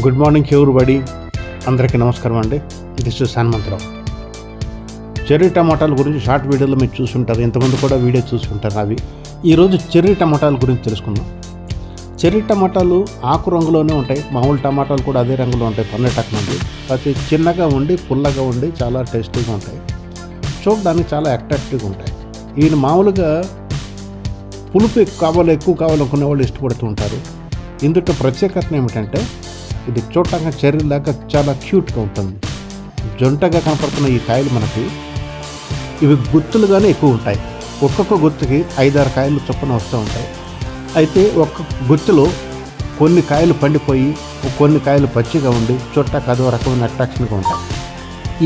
Good morning everybody, అందరికీ నమస్కారం అండి. This is Hanumantharao. చెర్రీ టమాటాల గురించి షార్ట్ వీడియోలో మీరు చూసుంటారు, ఇంతకుముందు కూడా వీడియో చూసుంటారు. అవి ఈరోజు చెర్రీ టమాటాల గురించి తెలుసుకుందాం. చెర్రీ టమాటాలు ఆకు రంగులోనే ఉంటాయి, మామూలు టమాటాలు కూడా అదే రంగులో ఉంటాయి. పన్నెటకు నుండి ప్రతి చిన్నగా ఉండి పుల్లగా ఉండి చాలా టేస్టీగా ఉంటాయి, చూడడానికి చాలా అట్రాక్టివ్గా ఉంటాయి. ఈయన మామూలుగా పులుపు ఎక్కువ కావాలనుకునే వాళ్ళు ఇష్టపడుతూ ఉంటారు. ఇందులో ప్రత్యేకత ఏమిటంటే ఇది చూడటానికి చెర్రీ లాగా చాలా క్యూట్గా ఉంటుంది. జొంటగా కనపడుతున్న ఈ కాయలు మనకి ఇవి గుత్తులుగానే ఎక్కువ ఉంటాయి. ఒక్కొక్క గుత్తుకి 5-6 కాయలు చొప్పున వస్తూ ఉంటాయి. అయితే ఒక్క గుత్తులో కొన్ని కాయలు పండిపోయి కొన్ని కాయలు పచ్చిగా ఉండి చూడటానికి అదో రకమైన అట్రాక్షన్గా ఉంటాయి.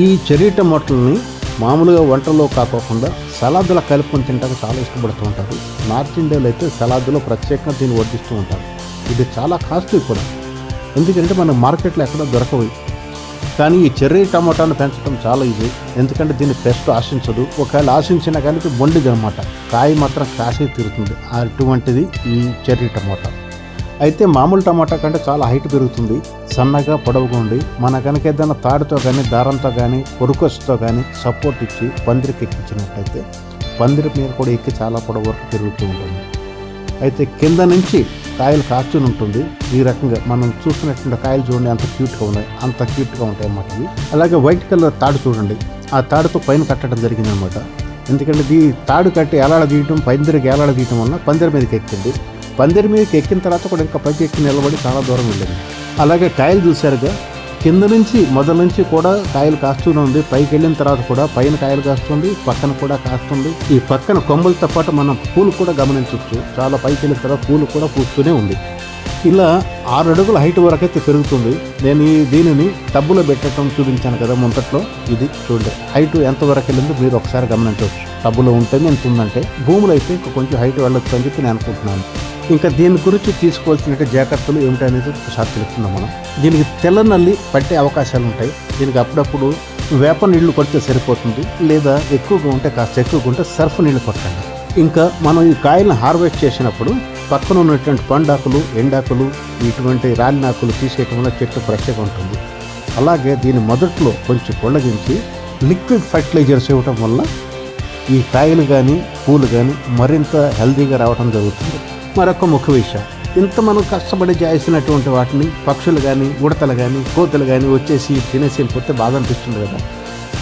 ఈ చెర్రీ టమాటాలని మామూలుగా వంటలో కాకోకుండా సలాదులో కలుపుకొని తినడానికి చాలా ఇష్టపడుతూ ఉంటారు. నార్త్ ఇండియాలో అయితే సలాదులో ప్రత్యేకంగా దీన్ని వడ్డిస్తూ ఉంటారు. ఇది చాలా కాస్ట్లీ కూడా, ఎందుకంటే మన మార్కెట్లో ఎక్కడ దొరకవు. కానీ ఈ చెర్రీ టమాటాను పెంచడం చాలా ఈజీ, ఎందుకంటే దీన్ని పెస్ట్ ఆశించదు. ఒకవేళ ఆశించినా కానీ బొండిది అనమాట, కాయ మాత్రం కాసే తిరుగుతుంది. అటువంటిది ఈ చెర్రీ టమాటా. అయితే మామూలు టమాటా కంటే చాలా హైట్ పెరుగుతుంది, సన్నగా పొడవుగా ఉండి మన కనుక ఏదైనా తాడుతో కానీ దారంతో కానీ పొరుకొస్తో కానీ సపోర్ట్ ఇచ్చి పందిరికి ఎక్కించినట్టయితే పందిరి మీద కూడా ఎక్కి చాలా పొడవు వరకు పెరుగుతూ ఉంటుంది. అయితే కింద నుంచి కాయలు కాచుని ఉంటుంది. ఈ రకంగా మనం చూస్తున్నటువంటి కాయలు చూడండి, అంత క్యూట్గా ఉన్నాయి, అంత క్యూట్గా ఉంటాయి అన్నమాట ఇవి. అలాగే వైట్ కలర్ తాడు చూడండి, ఆ తాడుతో పైన కట్టడం జరిగింది అనమాట. ఎందుకంటే ఈ తాడు కట్టి ఏలాడదీయటం, పందిరికి ఏలాడదీయటం వల్ల పందిరి మీదకి ఎక్కింది. పందిరి మీదకి ఎక్కిన తర్వాత కూడా ఇంకా పైకి ఎక్కి నిలబడి చాలా దూరం వెళ్ళింది. అలాగే కాయలు చూశారుగా, కింద నుంచి మొదల నుంచి కూడా కాయలు కాస్తూనే ఉంది. పైకి వెళ్ళిన తర్వాత కూడా పైన కాయలు కాస్తుంది, పక్కన కూడా కాస్తుంది. ఈ పక్కన కొమ్మలతో పాటు మనం పూలు కూడా గమనించవచ్చు. చాలా పైకి వెళ్ళిన తర్వాత పూలు కూడా పూస్తూనే ఉంది. ఇలా 6 అడుగుల హైట్ వరకు అయితే పెరుగుతుంది. నేను దీనిని టబ్బులో పెట్టడం చూపించాను కదా మొదట్లో, ఇది చూడండి హైట్ ఎంతవరకు వెళ్ళిందో మీరు ఒకసారి గమనించవచ్చు. టబ్బులో ఉంటేనే ఎంత ఉందంటే, భూములు అయితే ఇంకా కొంచెం హైట్ వెళ్ళొచ్చు అని చెప్పి నేను అనుకుంటున్నాను. ఇంకా దీని గురించి తీసుకోవాల్సిన జాగ్రత్తలు ఏమిటనేది ఒకసారి తెలుసుకుందాం మనం. దీనికి తెల్ల నల్లి పట్టే అవకాశాలు ఉంటాయి. దీనికి అప్పుడప్పుడు వేప నీళ్లు కొడితే సరిపోతుంది, లేదా ఎక్కువగా ఉంటే కాస్త ఎక్కువగా ఉంటే సర్ఫ్ నీళ్లు కొట్టండి. ఇంకా మనం ఈ కాయలను హార్వెస్ట్ చేసినప్పుడు పక్కన ఉన్నటువంటి పండాకులు, ఎండాకులు, ఇటువంటి రాలినాకులు తీసేయటం వల్ల చెట్టు ఫ్రెష్గా ఉంటుంది. అలాగే దీని మొదట్లో కొంచెం కొళ్ళగించి లిక్విడ్ ఫర్టిలైజర్స్ ఇవ్వటం వల్ల ఈ కాయలు కానీ పూలు కానీ మరింత హెల్తీగా రావడం జరుగుతుంది. మరొక ముఖ్య విషయం, ఇంత మనం కష్టపడి చేసినటువంటి వాటిని పక్షులు కానీ ఉడతలు కానీ కోతులు కానీ వచ్చేసి తినేసి వెళ్ళిపోతే బాధ అనిపిస్తుంది కదా.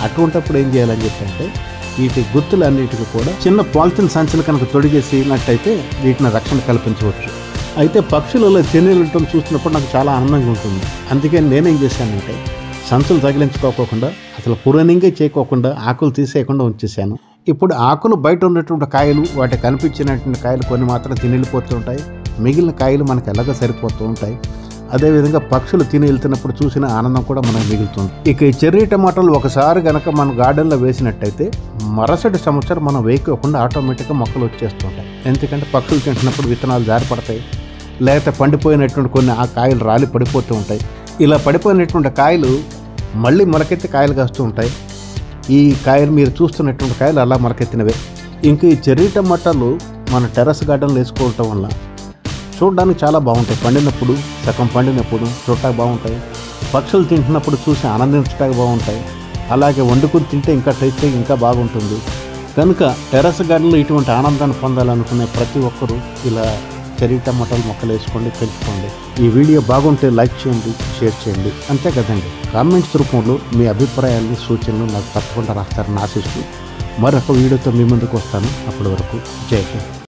అటువంటిప్పుడు ఏం చేయాలని చెప్పంటే, వీటి గుత్తులన్నిటికీ కూడా చిన్న పాలిథిన్ సంచులు కనుక తొడిగేసినట్టయితే వీటిని రక్షణ కల్పించవచ్చు. అయితే పక్షులలో తినేయటం చూసినప్పుడు నాకు చాలా ఆనందంగా ఉంటుంది. అందుకే నేనేం చేశానంటే, సంచులు తగిలించుకోకుండా అసలు పురాణంగా చేయకోకుండా ఆకులు తీసేయకుండా ఉంచేసాను. ఇప్పుడు ఆకులు బయట ఉన్నటువంటి కాయలు, వాటికి కనిపించినటువంటి కాయలు కొన్ని మాత్రం తిని వెళ్ళిపోతూ ఉంటాయి. మిగిలిన కాయలు మనకు ఎలాగ సరిపోతూ ఉంటాయి. అదేవిధంగా పక్షులు తిని వెళ్తున్నప్పుడు చూసిన ఆనందం కూడా మనకు మిగులుతుంది. ఇక ఈ చెర్రీ టమాటాలు ఒకసారి కనుక మన గార్డెన్లో వేసినట్టయితే మరుసటి సంవత్సరం మనం వేయకోకుండా ఆటోమేటిక్గా మొక్కలు వచ్చేస్తుంటాయి. ఎందుకంటే పక్షులు తింటున్నప్పుడు విత్తనాలు జారిపడతాయి, లేకపోతే పండిపోయినటువంటి కొన్ని ఆ కాయలు రాలి పడిపోతూ ఉంటాయి. ఇలా పడిపోయినటువంటి కాయలు మళ్ళీ మొలకెత్తి కాయలు కాస్తూ ఉంటాయి. ఈ కాయలు మీరు చూస్తున్నటువంటి కాయలు అలా మొలకెత్తినవే. ఇంకా ఈ చెర్రీ టమాటాలు మన టెర్రస్ గార్డెన్లో వేసుకోవటం వల్ల చూడడానికి చాలా బాగుంటాయి. పండినప్పుడు, సగం పండినప్పుడు చూడటానికి బాగుంటాయి. పక్షులు తింటున్నప్పుడు చూసి ఆనందించడానికి బాగుంటాయి. అలాగే వండుకుని తింటే ఇంకా టేస్ట్ ఇంకా బాగుంటుంది. కనుక టెర్రస్ గార్డెన్లో ఇటువంటి ఆనందాన్ని పొందాలనుకునే ప్రతి ఒక్కరూ ఇలా చెర్రీ టమాటాలు మొక్కలు వేసుకోండి, పెంచుకోండి. ఈ వీడియో బాగుంటే లైక్ చేయండి, షేర్ చేయండి. అంతే కదండి, కామెంట్స్ రూపంలో మీ అభిప్రాయాన్ని, సూచనలు నాకు తప్పకుండా రాస్తారని ఆశిస్తూ మరొక వీడియోతో మీ ముందుకు వస్తాను. అప్పటి వరకు జై హింద్.